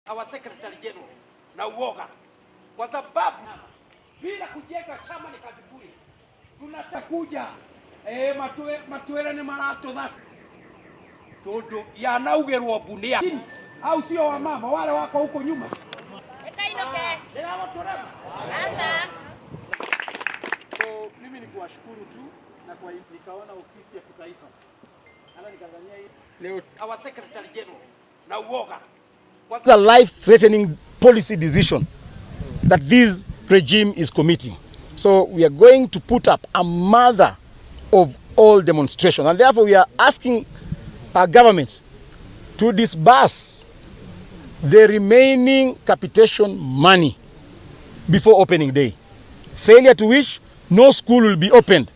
our Secretary General na uoga, kwa sababu bila kujenga chama ni kazi bure. Tunatakuja matuere ni marato that todo yanaugerwo bunia au sio? Wa mama wale wako huko nyuma so mimi ni kuwashukuru tu na kwa nikaona ofisi ya kitaifa ana nikazania leo our Secretary General na uoga. It's a life-threatening policy decision that this regime is committing. So we are going to put up a mother of all demonstration, and therefore we are asking our government to disburse the remaining capitation money before opening day. Failure to which no school will be opened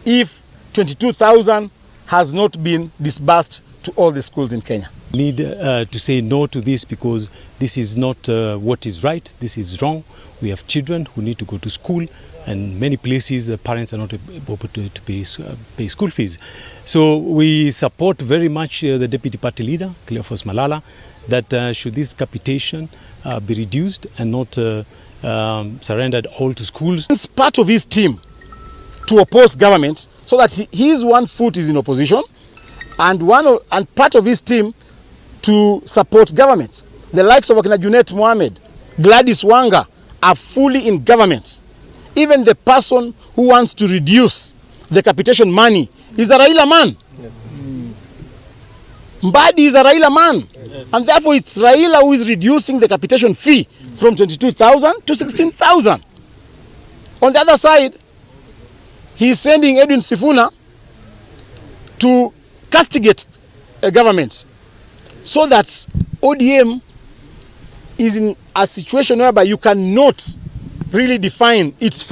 if 22,000 has not been disbursed to all the schools in Kenya. We need to say no to this because this is not what is right, this is wrong. We have children who need to go to school, and many places parents are not able to pay school fees. So we support very much the Deputy Party Leader, Cleophas Malala, that should this capitation be reduced and not surrendered all to schools. It's part of his team to oppose government so that his one foot is in opposition and part of his team to support government. The likes of Junet Mohamed, Gladys Wanga are fully in government. Even the person who wants to reduce the capitation money is a Raila man. Yes. Mbadi is a Raila man. Yes. And therefore it's Raila who is reducing the capitation fee from 22,000 to 16,000. On the other side, he is sending Edwin Sifuna to castigate a government so that ODM is in a situation whereby you cannot really define its form.